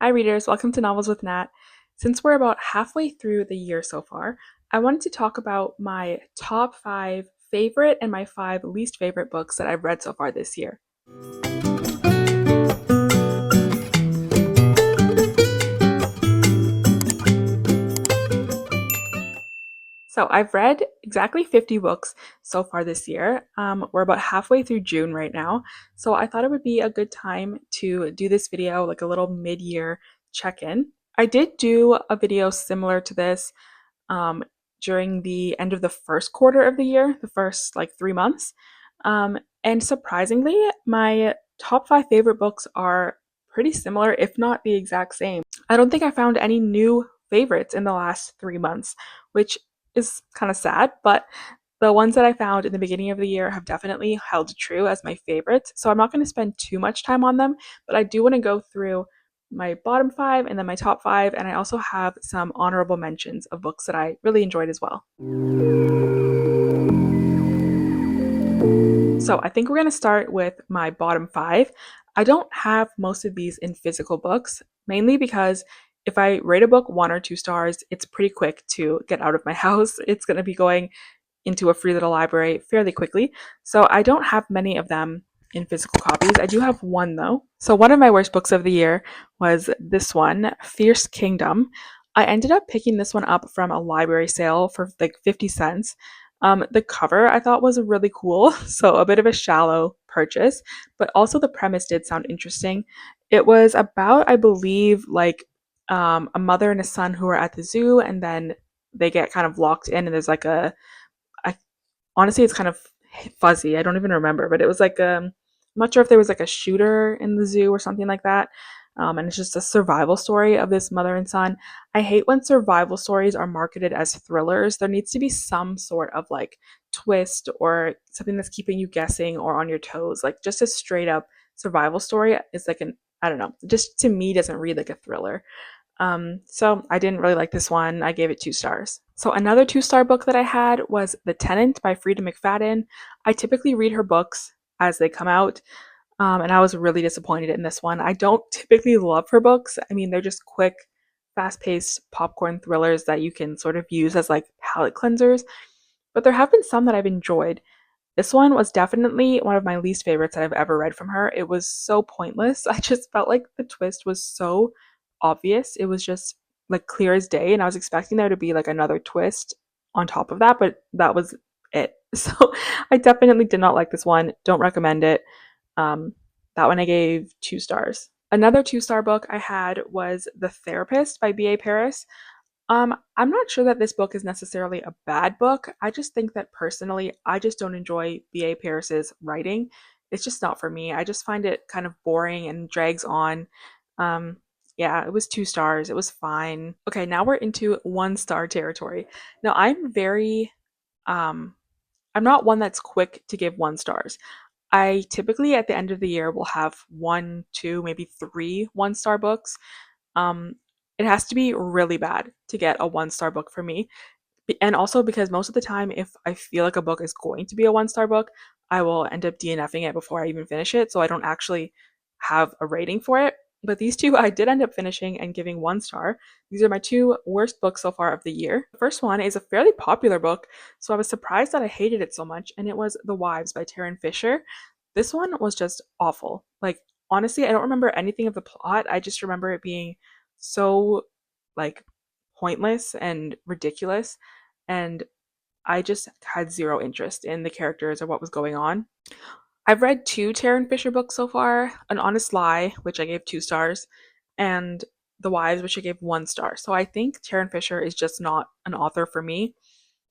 Hi, readers. Welcome to Novels with Nat. Since we're about halfway through the year so far, I wanted to talk about my top five favorite and my five least favorite books that I've read so far this year. So I've read exactly 50 books so far this year. We're about halfway through June right now. So I thought it would be a good time to do this video, like a little mid year check in. I did do a video similar to this um, during the end of the first quarter of the year, the first like 3 months. And surprisingly, my top five favorite books are pretty similar, if not the exact same. I don't think I found any new favorites in the last 3 months, which is kind of sad, but the ones that I found in the beginning of the year have definitely held true as my favorites. So I'm not going to spend too much time on them, but I do want to go through my bottom five and then my top five. And I also have some honorable mentions of books that I really enjoyed as well. So I think we're going to start with my bottom five. I don't have most of these in physical books, mainly because if I rate a book 1 or 2 stars, it's pretty quick to get out of my house. It's going to be going into a free little library fairly quickly. So I don't have many of them in physical copies. I do have one though. So one of my worst books of the year was this one, Fierce Kingdom. I ended up picking this one up from a library sale for like 50 cents. The cover I thought was really cool, so a bit of a shallow purchase, but also the premise did sound interesting. It was about, I believe, like a mother and a son who are at the zoo, and then they get kind of locked in, and there's like I honestly, it's kind of fuzzy. I don't even remember, but it was like I'm not sure if there was like a shooter in the zoo or something like that. And it's just a survival story of this mother and son. I hate when survival stories are marketed as thrillers. There needs to be some sort of like twist or something that's keeping you guessing or on your toes. Like just a straight up survival story is like an, I don't know, just to me doesn't read like a thriller. So I didn't really like this one. I gave it 2 stars. So another 2 star book that I had was The Tennant by Freida McFadden. I typically read her books as they come out, and I was really disappointed in this one. I don't typically love her books. I mean, they're just quick, fast paced popcorn thrillers that you can sort of use as like palate cleansers, but there have been some that I've enjoyed. This one was definitely one of my least favorites that I've ever read from her. It was so pointless. I just felt like the twist was so obvious. It was just like clear as day, and I was expecting there to be like another twist on top of that, but that was it. So I definitely did not like this one. Don't recommend it. Um, that one I gave 2 stars. Another 2 star book I had was The Therapist by B.A. Paris. I'm not sure that this book is necessarily a bad book. I just think that personally, I just don't enjoy B.A. Paris's writing. It's just not for me. I just find it kind of boring and drags on. Um, yeah, it was 2 stars. It was fine. Okay, now we're into 1 star territory. Now um, I'm not one that's quick to give 1 stars. I typically at the end of the year will have one, two, maybe three 1 star books. Um, it has to be really bad to get a 1 star book for me. And also because most of the time, if I feel like a book is going to be a 1 star book, I will end up DNFing it before I even finish it. So I don't actually have a rating for it. But these two I did end up finishing and giving 1 star. These are my two worst books so far of the year. The first one is a fairly popular book, so I was surprised that I hated it so much, and it was The Wives by Taryn Fisher. This one was just awful. Like, honestly, I don't remember anything of the plot. I just remember it being so, like, pointless and ridiculous. And I just had zero interest in the characters or what was going on. I've read two Taryn Fisher books so far, An Honest Lie, which I gave 2 stars, and The Wives, which I gave 1 star. So I think Taryn Fisher is just not an author for me,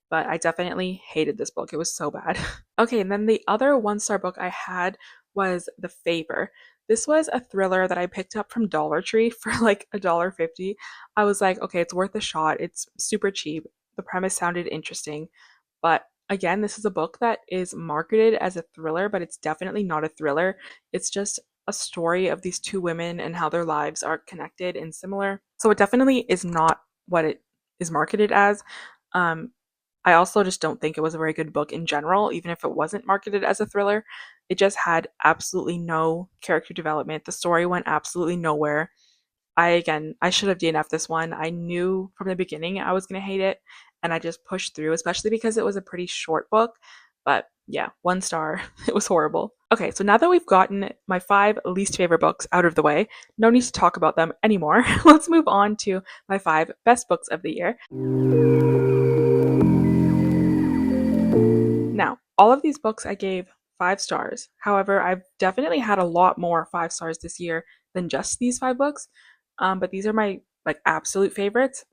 but I definitely hated this book. It was so bad. Okay, and then the other 1 star book I had was The Favor. This was a thriller that I picked up from Dollar Tree for like $1.50. I was like, okay, it's worth a shot. It's super cheap. The premise sounded interesting. But again, this is a book that is marketed as a thriller, but it's definitely not a thriller. It's just a story of these two women and how their lives are connected and similar. So it definitely is not what it is marketed as. Um, I also just don't think it was a very good book in general, even if it wasn't marketed as a thriller. It just had absolutely no character development. The story went absolutely nowhere. I should have DNF'd this one. I knew from the beginning I was gonna hate it, and I just pushed through, especially because it was a pretty short book. But yeah, 1 star. It was horrible. Okay, so now that we've gotten my 5 least favorite books out of the way, no need to talk about them anymore. Let's move on to my 5 best books of the year. Now, all of these books I gave 5 stars. However, I've definitely had a lot more 5 stars this year than just these 5 books. But these are my like absolute favorites.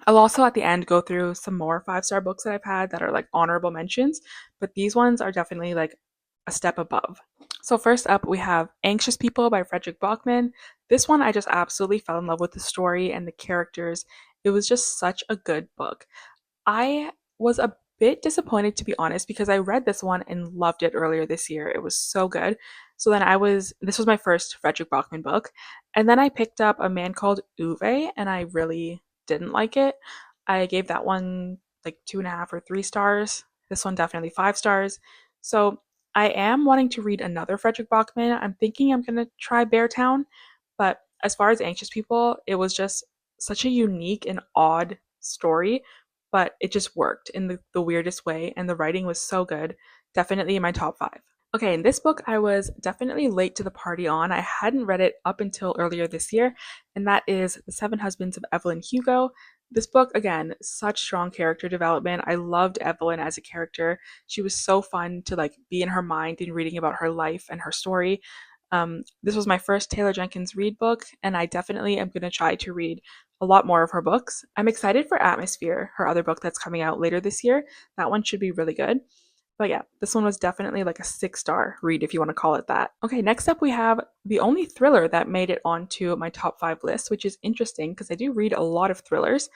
I'll also at the end go through some more 5 star books that I've had that are like honorable mentions, but these ones are definitely like a step above. So first up, we have Anxious People by Frederick Bachman. This one I just absolutely fell in love with the story and the characters. It was just such a good book. I was a bit disappointed, to be honest, because I read this one and loved it earlier this year. It was so good. So then this was my first Frederick Bachman book. And then I picked up A Man Called Uwe, and I really didn't like it. I gave that one like 2.5 or 3 stars. This one definitely 5 stars. So I am wanting to read another Frederick Bachman. I'm thinking I'm going to try Beartown. But as far as Anxious People, it was just such a unique and odd story, but it just worked in the weirdest way, and the writing was so good. Definitely in my top 5. Okay, in this book, I was definitely late to the party on. I hadn't read it up until earlier this year, and that is The Seven Husbands of Evelyn Hugo. This book, again, such strong character development. I loved Evelyn as a character. She was so fun to like be in her mind and reading about her life and her story. This was my first Taylor Jenkins Reid book, and I definitely am going to try to read a lot more of her books. I'm excited for Atmosphere, her other book that's coming out later this year. That one should be really good. But yeah, this one was definitely like a 6 star read if you want to call it that. Okay, next up we have the only thriller that made it onto my top 5 list, which is interesting because I do read a lot of thrillers.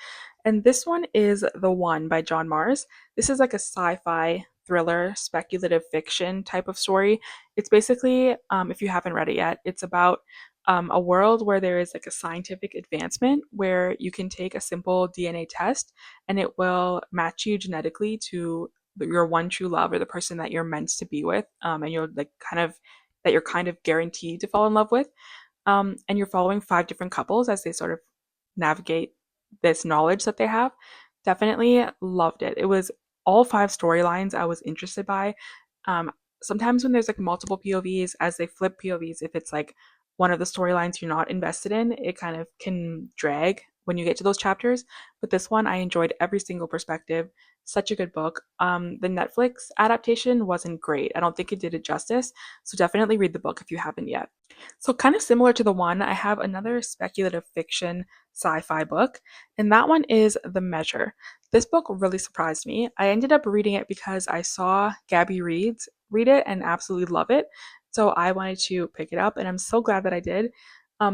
And this one is The One by John Mars. This is like a sci fi thriller, speculative fiction type of story. It's basically, if you haven't read it yet, it's about a world where there is like a scientific advancement where you can take a simple DNA test and it will match you genetically to your one true love or the person that you're meant to be with, and you're like kind of guaranteed to fall in love with. And you're following 5 different couples as they sort of navigate this knowledge that they have. Definitely loved it. It was all 5 storylines I was interested by. Um, Sometimes when there's like multiple POVs, as they flip POVs, if it's like one of the storylines you're not invested in, it kind of can drag when you get to those chapters. But this one, I enjoyed every single perspective. Such a good book. The Netflix adaptation wasn't great. I don't think it did it justice. So definitely read the book if you haven't yet. So, kind of similar to The One, I have another speculative fiction sci fi book, and that one is The Measure. This book really surprised me. I ended up reading it because I saw Gabby Reads read it and absolutely love it. So, I wanted to pick it up, and I'm so glad that I did.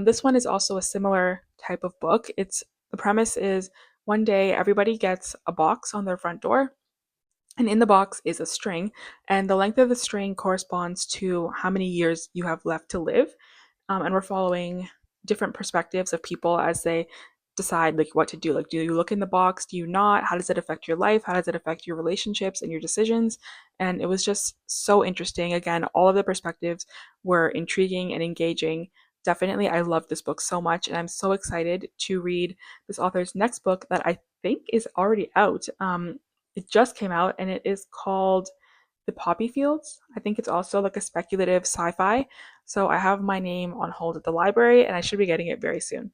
This one is also a similar type of book. The premise is one day everybody gets a box on their front door, and in the box is a string, and the length of the string corresponds to how many years you have left to live. And we're following different perspectives of people as they decide like what to do. Like, do you look in the box? Do you not? How does it affect your life? How does it affect your relationships and your decisions? And it was just so interesting. Again, all of the perspectives were intriguing and engaging. Definitely, I love this book so much, and I'm so excited to read this author's next book that I think is already out. It just came out, and it is called The Poppy Fields. I think it's also like a speculative sci-fi. So I have my name on hold at the library, and I should be getting it very soon.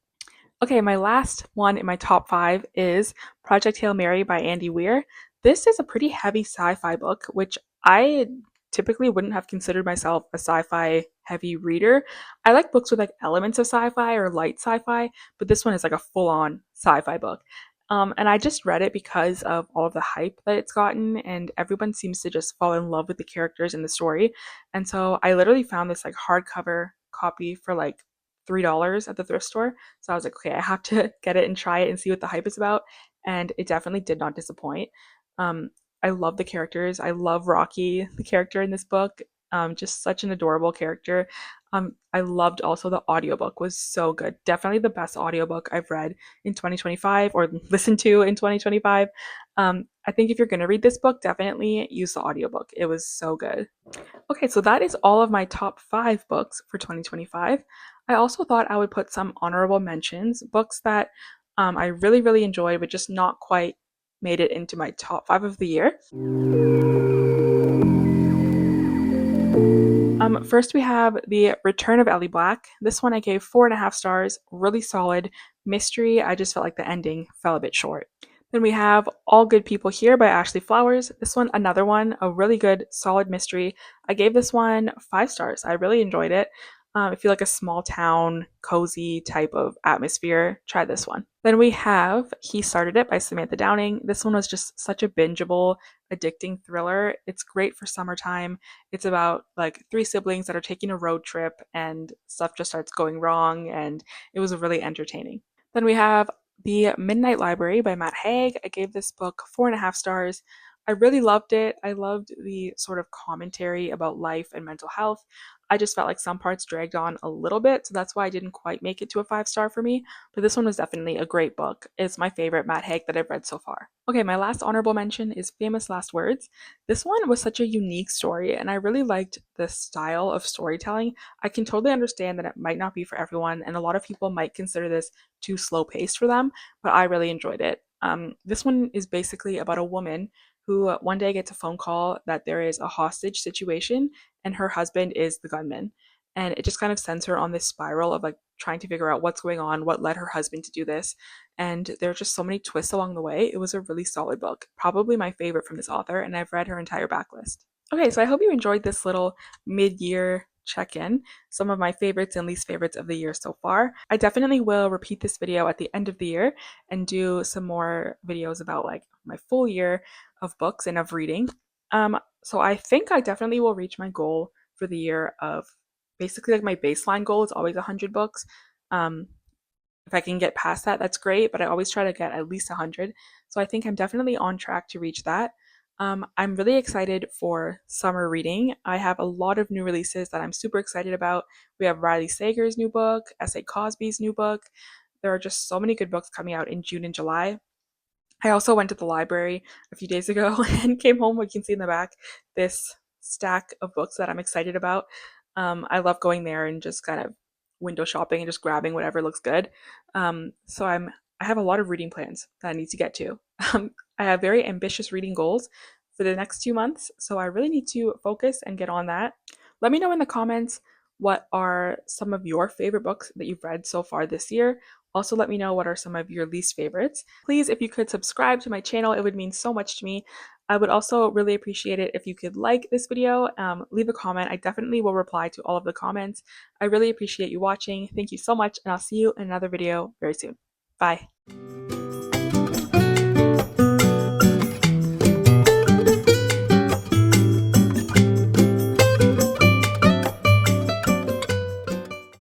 Okay, my last one in my top 5 is Project Hail Mary by Andy Weir. This is a pretty heavy sci-fi book, which I typically wouldn't have considered myself a sci-fi heavy reader. I like books with like elements of sci-fi or light sci-fi, but this one is like a full-on sci-fi book. And I just read it because of all of the hype that it's gotten, and everyone seems to just fall in love with the characters and the story. And so I literally found this like hardcover copy for like $3 at the thrift store. So I was like, okay, I have to get it and try it and see what the hype is about. And it definitely did not disappoint. I love the characters. I love Rocky, the character in this book. Just such an adorable character. I loved also the audiobook was so good. Definitely the best audiobook I've read in 2025 or listened to in 2025. I think if you're going to read this book, definitely use the audiobook. It was so good. Okay, so that is all of my top 5 books for 2025. I also thought I would put some honorable mentions, books that I really, really enjoyed, but just not quite made it into my top 5 of the year. First, we have The Return of Ellie Black. This one I gave 4.5 stars, really solid. Mystery, I just felt like the ending fell a bit short. Then we have All Good People Here by Ashley Flowers. This one, another one, a really good, solid mystery. I gave this one 5 stars. I really enjoyed it. I feel like a small town, cozy type of atmosphere. Try this one. Then we have He Started It by Samantha Downing. This one was just such a bingeable, addicting thriller. It's great for summertime. It's about like 3 siblings that are taking a road trip and stuff just starts going wrong, and it was really entertaining. Then we have The Midnight Library by Matt Haig. I gave this book 4.5 stars. I really loved it. I loved the sort of commentary about life and mental health. I just felt like some parts dragged on a little bit, so that's why I didn't quite make it to a 5 star for me. But this one was definitely a great book. It's my favorite Matt Haig that I've read so far. Okay, my last honorable mention is Famous Last Words. This one was such a unique story, and I really liked the style of storytelling. I can totally understand that it might not be for everyone, and a lot of people might consider this too slow paced for them, but I really enjoyed it. This one is basically about a woman who one day gets a phone call that there is a hostage situation and her husband is the gunman. And it just kind of sends her on this spiral of like trying to figure out what's going on, what led her husband to do this. And there are just so many twists along the way. It was a really solid book, probably my favorite from this author, and I've read her entire backlist. Okay, so I hope you enjoyed this little mid year check in, some of my favorites and least favorites of the year so far. I definitely will repeat this video at the end of the year and do some more videos about like my full year of books and of reading. So I think I definitely will reach my goal for the year of basically like my baseline goal is always 100 books. Um, if I can get past that, that's great, but I always try to get at least 100. So I think I'm definitely on track to reach that. I'm really excited for summer reading. I have a lot of new releases that I'm super excited about. We have Riley Sager's new book, S.A. Cosby's new book. There are just so many good books coming out in June and July. I also went to the library a few days ago and came home. You can see in the back this stack of books that I'm excited about. I love going there and just kind of window shopping and just grabbing whatever looks good. I have a lot of reading plans that I need to get to. I have very ambitious reading goals for the next 2 months, so I really need to focus and get on that. Let me know in the comments what are some of your favorite books that you've read so far this year. Also, let me know what are some of your least favorites. Please, if you could subscribe to my channel, it would mean so much to me. I would also really appreciate it if you could like this video, leave a comment. I definitely will reply to all of the comments. I really appreciate you watching. Thank you so much, and I'll see you in another video very soon. Bye.